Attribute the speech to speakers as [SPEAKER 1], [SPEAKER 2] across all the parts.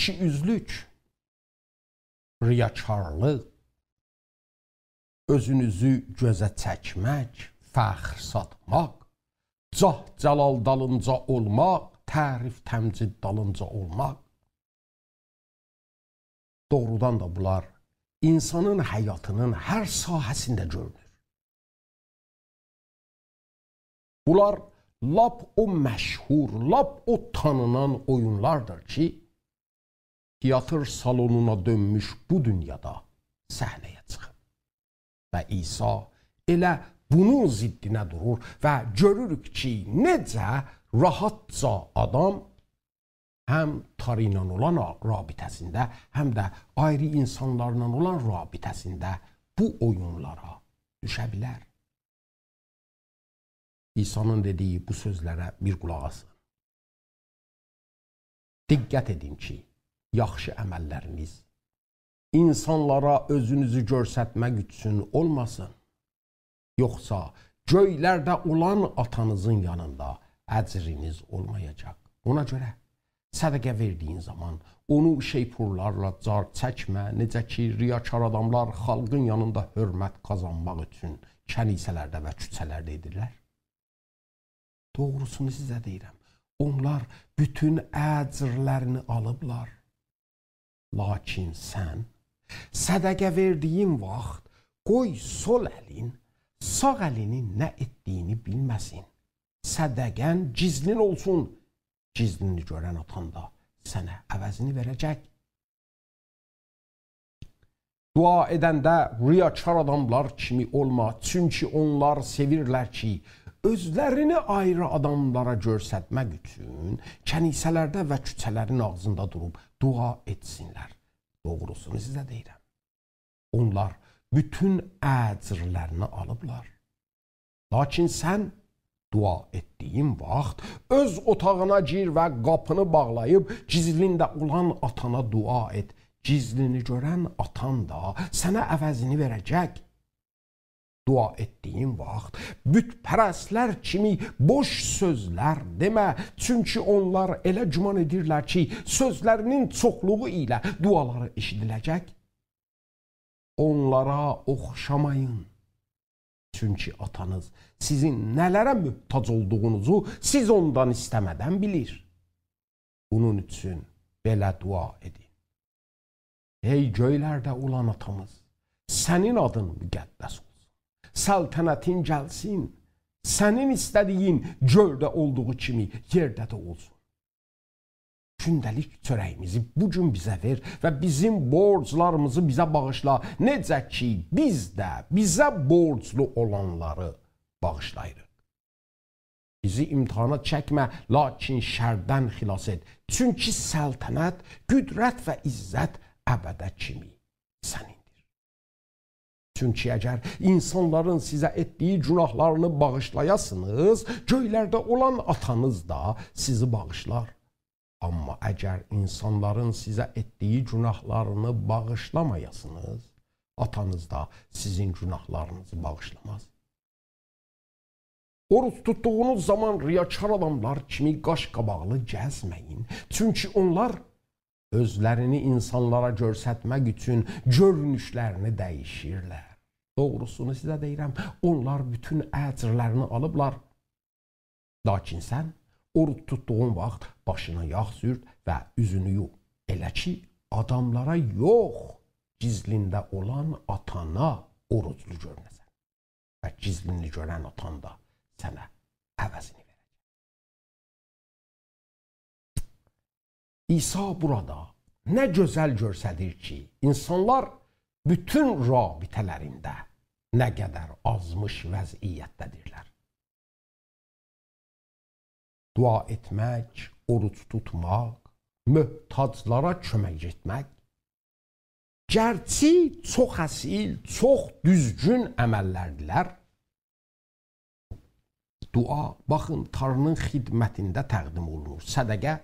[SPEAKER 1] İkiüzlük, riyakarlıq, özünüzü gözə çəkmək, fəxr satmaq, cah-cəlal dalınca olmaq, tərif təmcid dalınca olmaq. Doğrudan da bunlar insanın həyatının hər sahəsində görünür. Bunlar lap o məşhur, lap o tanınan oyunlardır ki, tiyatr salonuna dönmüş bu dünyada səhnəyə çıxıb. Və İsa elə bunun ziddinə durur və görürük ki, necə rahatca adam həm Tanrı ilə olan rabitəsində, həm də ayrı insanlarla olan rabitəsində bu oyunlara düşə bilər. İsa'nın dediyi bu sözlərə bir qulaq asın. Diqqət edin ki, yaxşı əməlləriniz insanlara özünüzü göstərmək üçün olmasın. Yoxsa göylərdə olan atanızın yanında əcriniz olmayacaq. Ona görə sədəqə verdiyin zaman onu şeypurlarla car çəkmə, necə ki, riyakar adamlar xalqın yanında hörmət qazanmaq üçün kənisələrdə və küçələrdə edirlər. Doğrusunu sizə deyirəm, onlar bütün əcrlərini alıblar. Lakin sən sədəqə verdiyin vaxt qoy sol əlin, sağ əlinin nə etdiyini bilməsin. Sədəqən gizlin olsun. Gizlini görən atan da sənə əvəzini verəcək. Dua edəndə riyakar adamlar kimi olma. Çünki onlar sevirlər ki, özlərini ayrı adamlara göstərmək üçün kənisələrdə və küçələrin ağzında durub dua etsinlər. Doğrusunu sizə deyirəm. Onlar bütün əcrlərini alıblar. Lakin sən dua etdiyin vaxt öz otağına gir və qapını bağlayıb gizlində olan atana dua et. Gizlini görən atan da sənə əvəzini verəcək. Dua etdiyin vaxt bütpərəstlər kimi boş sözlər demə. Çünki onlar elə güman edirlər ki, sözlərinin çoxluğu ilə duaları eşidiləcək. Onlara oxşamayın. Çünki atanız sizin nələrə möhtac olduğunuzu siz ondan istəmədən bilir. Bunun üçün belə dua edin. Ey göylərdə olan atamız, sənin adın müqəddəs olsun. Səltənətin gəlsin, sənin istədiyin göydə olduğu kimi yerdə də olsun. Gündəlik çörəyimizi bugün bizə ver və bizim borclarımızı bizə bağışla. Necə ki, biz də bizə borclu olanları bağışlayırıq. Bizi imtihana çəkmə, lakin şərdən xilas et. Çünki səltənət, qüdrət və izzət əbədə kimi sənindir. Çünki əgər insanların sizə etdiyi günahlarını bağışlayasınız, göylərdə olan atanız da sizi bağışlar. Amma əgər insanların sizə etdiyi günahlarını bağışlamayasınız, atanız da sizin günahlarınızı bağışlamaz. Oruç tutduğunuz zaman riyakar adamlar kimi qaş qabaqlı gəzməyin. Çünki onlar özlərini insanlara göstərmək üçün görünüşlərini dəyişirlər. Doğrusunu sizə deyirəm, onlar bütün əcrlərini alıblar. Lakin sən oruç tutduğun vaxt başına yağ sürt və üzünü yu. Elə ki, adamlara yox, gizlində olan atana oruclu görünəsən. Və gizlini görən atan da sənə əvəzini verəcək. İsa burada nə gözəl göstərir ki, insanlar bütün rabitələrində nə qədər azmış vəziyyətdədirlər. Dua etmək, oruç tutmaq, möhtaclara kömək etmək, gərçi çox əsil, çox düzgün əməllərdilər. Dua, baxın, Tanrının xidmətində təqdim olunur. Sədəqə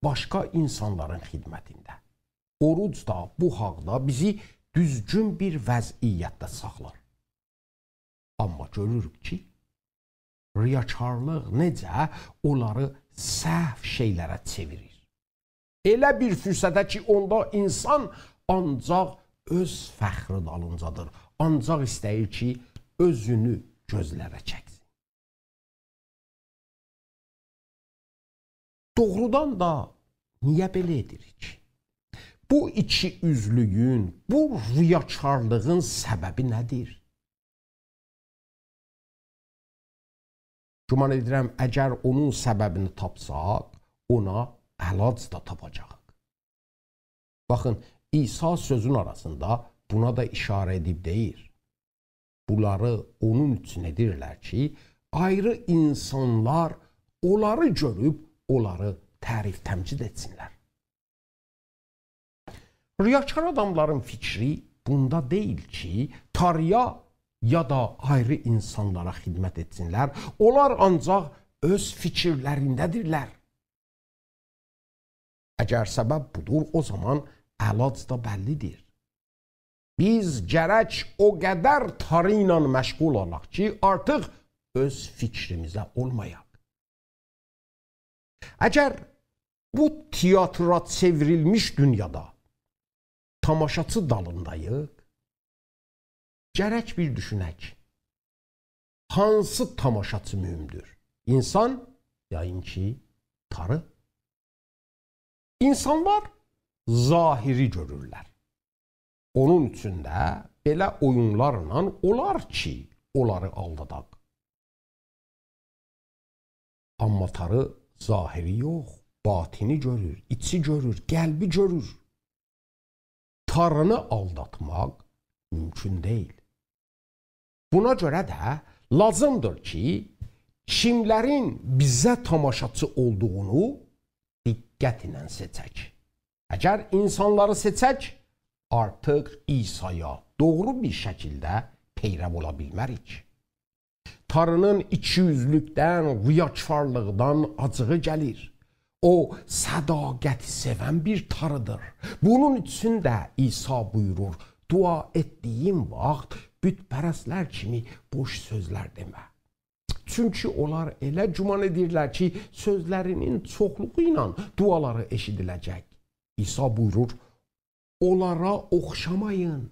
[SPEAKER 1] başqa insanların xidmətində. Oruc da bu haqda bizi düzgün bir vəziyyətdə saxlar. Amma görürük ki, riyakarlıq necə onları səhv şeylərə çevirir. Elə bir fürsətə ki, onda insan ancaq öz fəxri dalıncadır. Ancaq istəyir ki, özünü gözlərə çəksin. Doğrudan da niyə belə edirik? Bu iki üzlüyün, bu riyakarlığın səbəbi nədir? Güman edirəm, əgər onun səbəbini tapsaq, ona əlac da tapacaq. Baxın, İsa sözün arasında buna da işarə edib deyir. Bunları onun üçün edirlər ki, ayrı insanlar onları görüb, onları tərif təmcid etsinlər. Riyakar adamların fikri bunda deyil ki, Tanrıya ya da ayrı insanlara xidmət etsinlər. Onlar ancaq öz fikirlərindədirlər. Əgər səbəb budur, o zaman əlac da bəllidir. Biz gərək o qədər Tanrı ilə məşğul olaq ki, artıq öz fikrimizə olmayaq. Əgər bu teatra çevrilmiş dünyada tamaşaçı dalındayıq, gərək bir düşünək. Hansı tamaşaçı mühümdür? İnsan, yayın ki, Tanrı. İnsanlar zahiri görürlər. Onun üçün də belə oyunlarla olar ki, onları aldadaq. Amma Tanrı zahiri yox, batini görür, içi görür, qəlbi görür. Tanrını aldatmaq mümkün deyil. Buna görə də lazımdır ki, kimlərin bizə tamaşaçı olduğunu diqqət ilə seçək. Əgər insanları seçək, artıq İsa'ya doğru bir şəkildə peyrəv ola bilmərik. Tanrının ikiyüzlükdən, riyakarlıqdan acığı gəlir. O, sədaqəti sevən bir Tanrıdır. Bunun üçün də İsa buyurur, dua etdiyim vaxt bütpərəstlər kimi boş sözlər demə. Çünki onlar elə güman edirlər ki, sözlərinin çoxluğu ilə duaları eşidiləcək. İsa buyurur, onlara oxşamayın.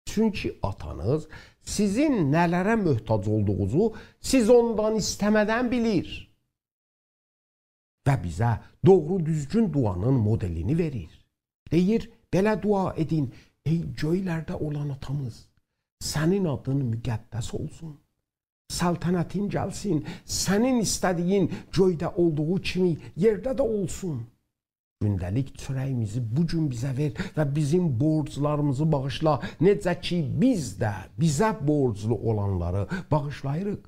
[SPEAKER 1] Çünki atanız sizin nələrə möhtac olduğunuzu siz ondan istəmədən bilir. Və bizə doğru düzgün duanın modelini verir. Deyir, belə dua edin, ey göylərdə olan atamız, sənin adın müqəddəs olsun. Səltənətin gəlsin, sənin istədiyin göydə olduğu kimi yerdə də olsun. Gündəlik çörəyimizi bugün bizə ver və bizim borclarımızı bağışla, necə ki biz də bizə borclu olanları bağışlayırıq.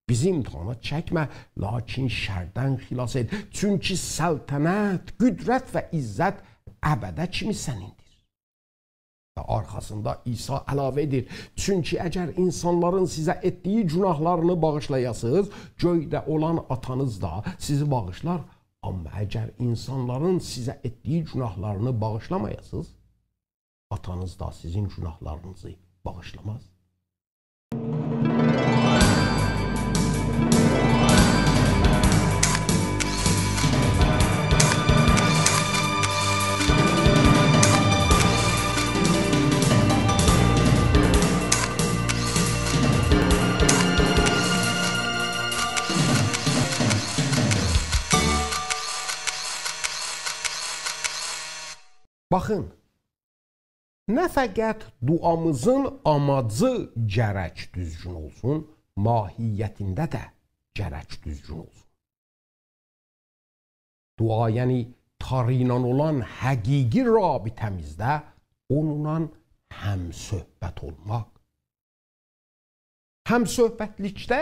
[SPEAKER 1] Bizi imtihana çəkmə, lakin şərdən xilas et. Çünki səltənət, qüdrət və izzət əbədə kimi sənindir. Və arxasında İsa əlavə edir. Çünki əgər insanların sizə etdiyi günahlarını bağışlayasınız, göydə olan atanız da sizi bağışlar. Amma əgər insanların sizə etdiyi günahlarını bağışlamayasınız, atanız da sizin günahlarınızı bağışlamaz. Baxın, nə fəqət duamızın amacı gərək düzgün olsun, mahiyyətində də gərək düzgün olsun. Dua, yəni Tanrı ilə olan həqiqi rabitəmizdə onunla həmsöhbət olmaq. Həmsöhbətlikdə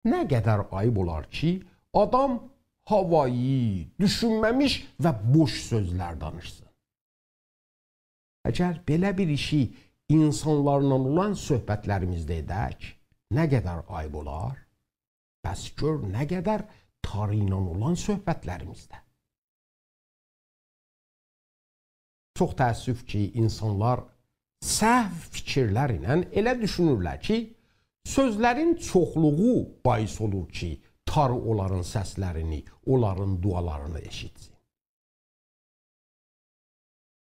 [SPEAKER 1] nə qədər ayıb olar ki, adam havayı, düşünməmiş və boş sözlər danışsın. Əgər belə bir işi insanlarla olan söhbətlərimizdə edək, nə qədər ayıb olar? Bəs gör, nə qədər Tanrı ilə olan söhbətlərimizdə. Çox təəssüf ki, insanlar səhv fikirlər ilə elə düşünürlər ki, sözlərin çoxluğu bais olur ki, Tanrı onların səslərini, onların dualarını eşitsin.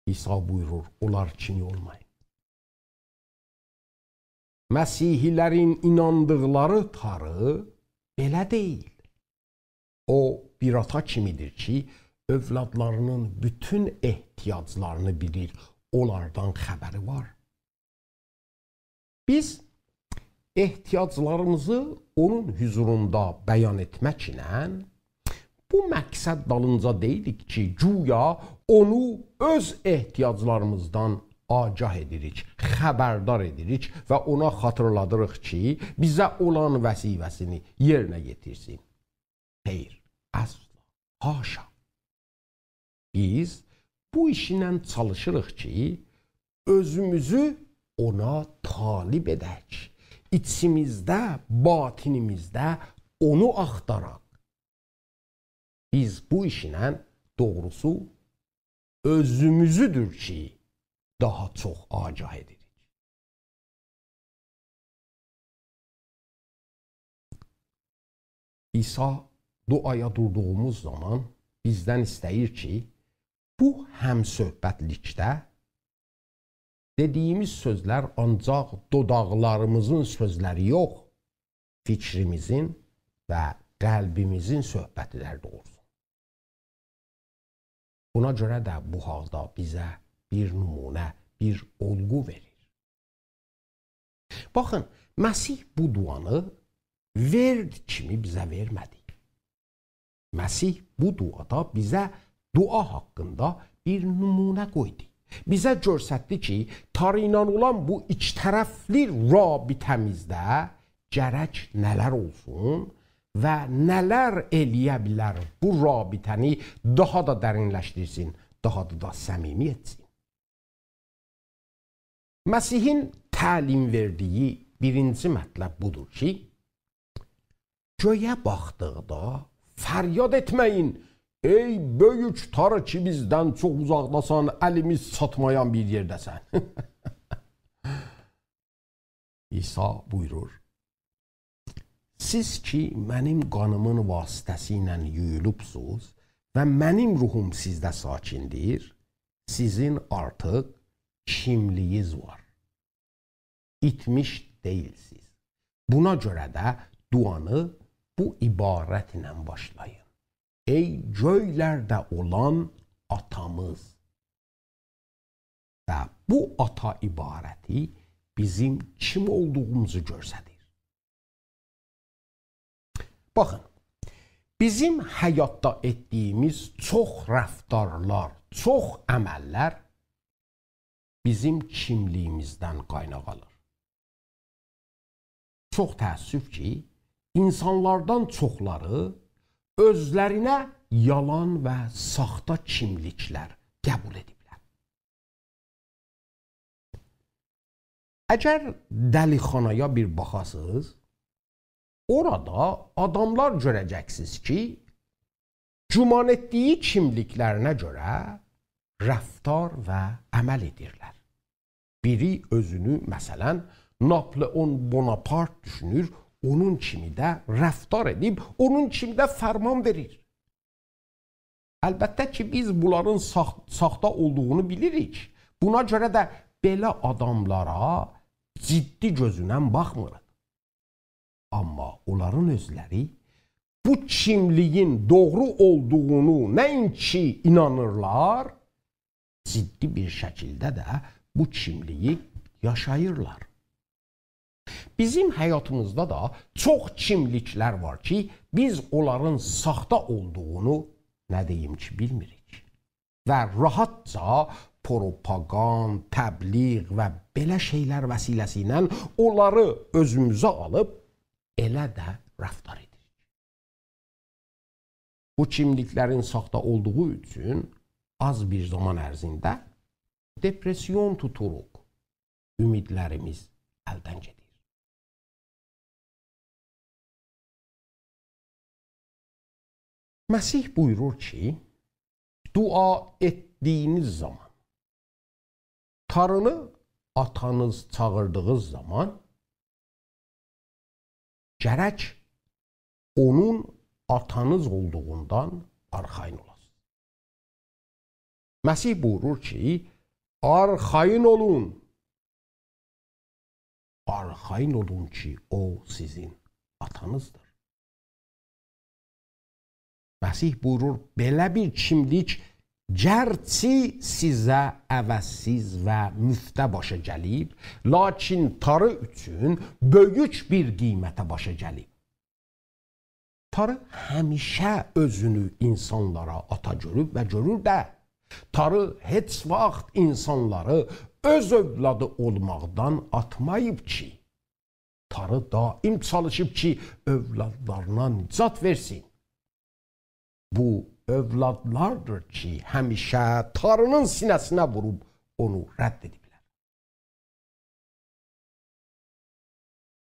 [SPEAKER 1] İsa buyurur, onlar kimi olmayın. Məsihilərin inandıqları tarı belə deyil. O bir ata kimidir ki, övladlarının bütün ehtiyaclarını bilir, onlardan xəbəri var. Biz ehtiyaclarımızı onun huzurunda bəyan etməklə bu məqsəd dalınca deyilik ki, güya onu öz ehtiyaclarımızdan agah edirik, xəbərdar edirik və ona xatırladırıq ki, bizə olan vəzifəsini yerinə yetirsin. Xeyr, əsla, haşa. Biz bu işlə çalışırıq ki, özümüzü ona talib edək. İçimizdə, batinimizdə onu axtaraq. Biz bu işlə doğrusu özümüzüdür ki, daha çox agah edirik. İsa duaya durduğumuz zaman bizdən istəyir ki, bu həmsöhbətlikdə dediyimiz sözlər ancaq dodaqlarımızın sözləri yox, fikrimizin və qəlbimizin söhbətidir doğrusu. Buna görə də bu halda bizə bir nümunə, bir olğu verir. Baxın, Məsih bu duanı verd kimi bizə vermədi. Məsih bu duada bizə dua haqqında bir nümunə qoydu. Bizə göstərdi ki, tarı ilə olan bu ikitərəfli rabitəmizdə gərək nələr olsun və nələr eləyə bilər bu rabitəni daha da dərinləşdirsin, daha da səmimi etsin. Məsihin təlim verdiyi birinci mətləb budur ki, göyə baxdıqda fəryad etməyin, ey böyük tarı ki bizdən çox uzaqdasan, əlimiz çatmayan bir yerdəsən. İsa buyurur, siz ki mənim qanımın vasitəsilə yuyulubsuz və mənim ruhum sizdə sakindir, sizin artıq kimliyiz var. İtmiş deyilsiz. Buna görə də duanı bu ibarət ilə başlayın. Ey göylərdə olan atamız. Və bu ata ibarəti bizim kim olduğumuzu göstərir. Baxın, bizim həyatda etdiyimiz çox rəftarlar, çox əməllər bizim kimliyimizdən qaynaq alır. Çox təəssüf ki, insanlardan çoxları özlərinə yalan və saxta kimliklər qəbul ediblər. Əgər dəlixanaya bir baxasınız, orada adamlar görəcəksiniz ki, güman etdiyi kimliklərinə görə rəftar və əməl edirlər. Biri özünü, məsələn, Napoleon Bonaparte düşünür, onun kimi də rəftar edib, onun kimi də fərman verir. Əlbəttə ki, biz bunların saxta olduğunu bilirik. Buna görə də belə adamlara ciddi gözünə baxmırıq. Amma onların özləri bu kimliyin doğru olduğunu nəinki inanırlar, ciddi bir şəkildə də bu kimliyi yaşayırlar. Bizim həyatımızda da çox kimliklər var ki, biz onların saxta olduğunu nə deyim ki, bilmirik. Və rahatca propagand, təbliğ və belə şeylər vəsiləsi onları özümüzə alıb elə də rəftar edirik. Bu kimliklərin saxta olduğu üçün az bir zaman ərzində depresyon tuturuq, ümidlərimiz əldən gedir. Məsih buyurur ki, dua etdiyiniz zaman, tarını atanız çağırdığınız zaman, gərək onun atanız olduğundan arxayın olasınız. Məsih buyurur ki, arxayın olun. Arxayın olun ki, o sizin atanızdır. Məsih buyurur, belə bir kimlik gərçi sizə əvəzsiz və müftə başa gəlib, lakin tarı üçün böyük bir qiymətə başa gəlib. Tarı həmişə özünü insanlara ata görüb və görür də, tarı heç vaxt insanları öz övladı olmaqdan atmayıb ki, tarı daim çalışıb ki, övladlarına nicat versin. Bu övladlardır ki, həmişə tarının sinəsinə vurub onu rədd ediblər.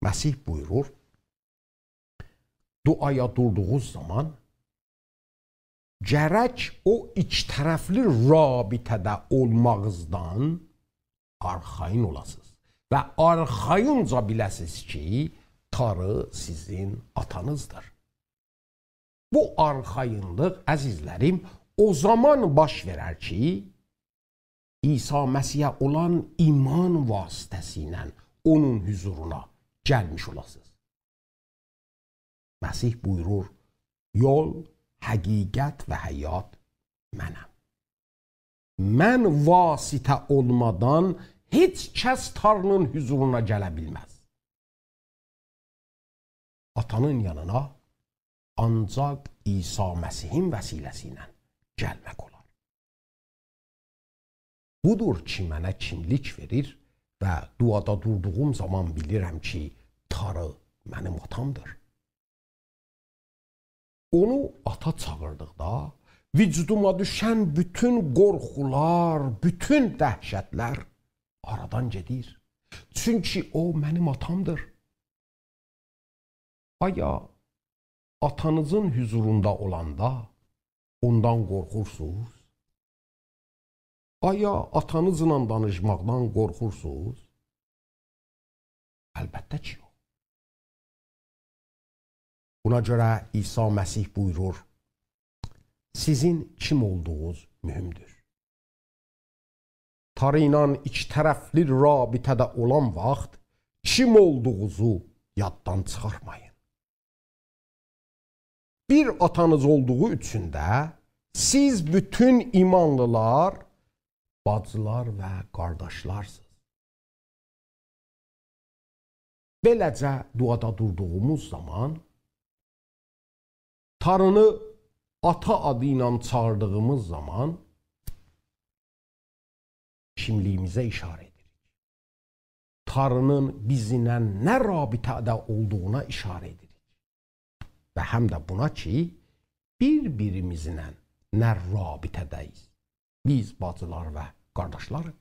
[SPEAKER 1] Məsih buyurur, duaya durduğunuz zaman gərək o iki tərəfli rabitədə olmağınızdan arxayın olasınız və arxayınca biləsiniz ki, tarı sizin atanızdır. Bu arxayınlıq, əzizlərim, o zaman baş verər ki, İsa Məsihə olan iman vasitəsilə onun huzuruna gəlmiş olasınız. Məsih buyurur, yol, həqiqət və həyat mənəm. Mən vasitə olmadan heç kəs Tanrının huzuruna gələ bilməz. Atanın yanına ancaq İsa Məsihin vəsiləsi ilə gəlmək olar. Budur ki, mənə kimlik verir və duada durduğum zaman bilirəm ki, Tanrı mənim atamdır. Onu ata çağırdıqda, vücuduma düşən bütün qorxular, bütün dəhşətlər aradan gedir. Çünki o mənim atamdır. Aya, atanızın huzurunda olanda ondan qorxursunuz? Aya, atanızla danışmaqdan qorxursunuz? Əlbəttə ki, yox. Buna görə İsa Məsih buyurur, sizin kim olduğunuz mühümdür. Tanrı ilə iki tərəfli rabitədə olan vaxt kim olduğunuzu yaddan çıxarmayın. Bir atanız olduğu üçün də siz bütün imanlılar, bacılar və qardaşlarsınız. Beləcə duada durduğumuz zaman Tanrını ata adı ilə çağırdığımız zaman kimliyimizə işarə edirik. Tanrının bizimlə nə rabitədə olduğuna işarə edirik. Və həm də buna ki, bir-birimizlə nə rabitədəyiz. Biz bacılar və qardaşlarıq.